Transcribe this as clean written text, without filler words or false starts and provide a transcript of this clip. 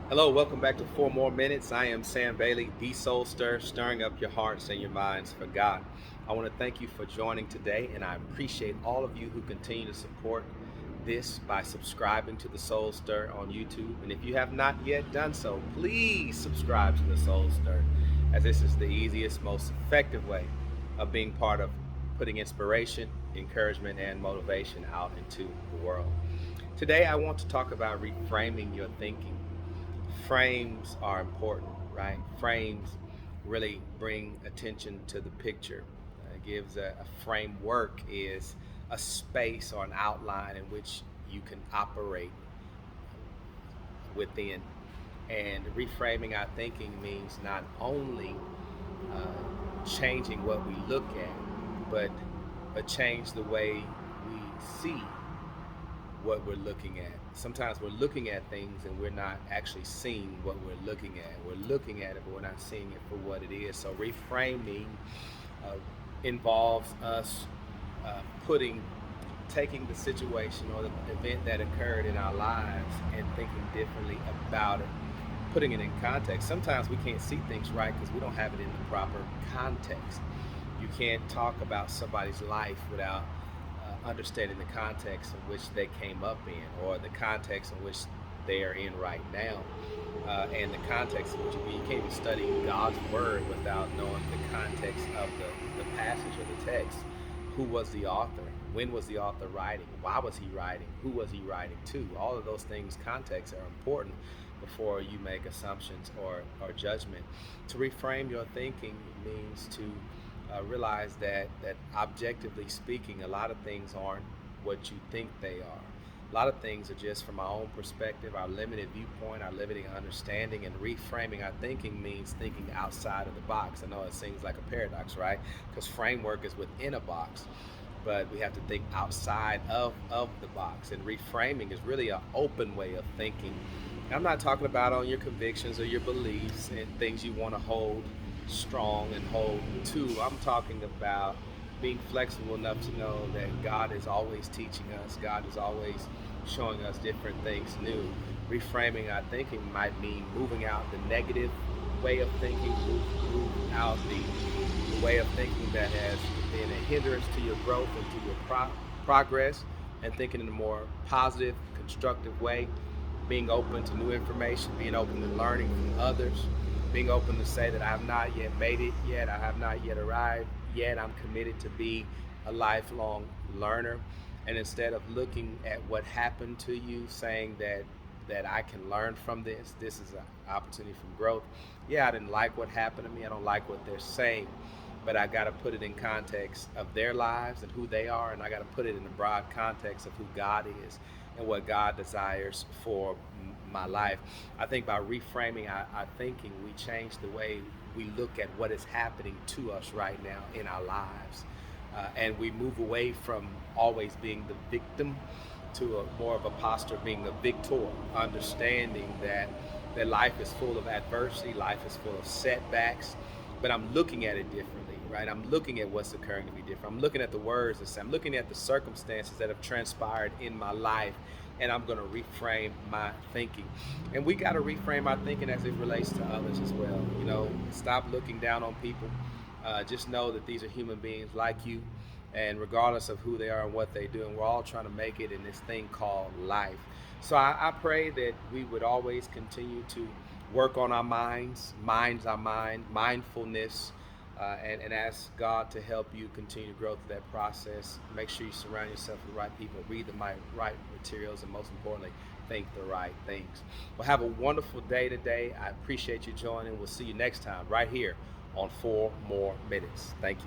Hello, welcome back to 4 More Minutes. I am Sam Bailey, the Soul Stir, stirring up your hearts and your minds for God. I want to thank you for joining today, and I appreciate all of you who continue to support this by subscribing to the Soul Stir on YouTube. And if you have not yet done so, please subscribe to the Soul Stir, as this is the easiest, most effective way of being part of putting inspiration, encouragement, and motivation out into the world. Today, I want to talk about reframing your thinking. Frames are important, right? Frames really bring attention to the picture. It gives a framework is a space or an outline in which you can operate within. And reframing our thinking means not only changing what we look at, but change the way we see what we're looking at. Sometimes we're looking at things and we're not actually seeing what we're looking at. We're looking at it, but we're not seeing it for what it is. So reframing uh, involves us uh, putting, taking the situation or the event that occurred in our lives and thinking differently about it, putting it in context. Sometimes we can't see things right because we don't have it in the proper context. You can't talk about somebody's life without understanding the context in which they came up in, or the context in which they are in right now, and the context in which you can't even study God's word without knowing the context of the passage or the text. Who was the author? When was the author writing? Why was he writing? Who was he writing to? All of those things, context, are important before you make assumptions or judgment. To reframe your thinking means to realize that objectively speaking, a lot of things aren't what you think they are. A lot of things are just from our own perspective, our limited viewpoint, our limited understanding, and reframing our thinking means thinking outside of the box. I know it seems like a paradox, right? Because framework is within a box, but we have to think outside of the box. And reframing is really an open way of thinking. I'm not talking about on your convictions or your beliefs and things you want to hold strong and hold to. I'm talking about being flexible enough to know that God is always teaching us, God is always showing us different things new. Reframing our thinking might mean moving out the negative way of thinking, move out the way of thinking that has been a hindrance to your growth and to your progress, and thinking in a more positive, constructive way, being open to new information, being open to learning from others, being open to say that I have not yet made it yet, I have not yet arrived yet, I'm committed to be a lifelong learner. And instead of looking at what happened to you, saying that I can learn from this is an opportunity for growth. Yeah, I didn't like what happened to me, I don't like what they're saying, but I got to put it in context of their lives and who they are, and I got to put it in the broad context of who God is and what God desires for my life. I think by reframing our thinking, we change the way we look at what is happening to us right now in our lives. And we move away from always being the victim to a more of a posture of being a victor, understanding that life is full of adversity, life is full of setbacks, but I'm looking at it differently, right? I'm looking at what's occurring to be different. I'm looking at the words that say, I'm looking at the circumstances that have transpired in my life, and I'm going to reframe my thinking. And we got to reframe our thinking as it relates to others as well. You know, stop looking down on people. Just know that these are human beings like you, and regardless of who they are and what they do, and we're all trying to make it in this thing called life. So I pray that we would always continue to work on our mindfulness, and ask God to help you continue to grow through that process. Make sure you surround yourself with the right people, read the right materials, and most importantly, think the right things. Well, have a wonderful day today. I appreciate you joining. We'll see you next time right here on 4 More Minutes. Thank you.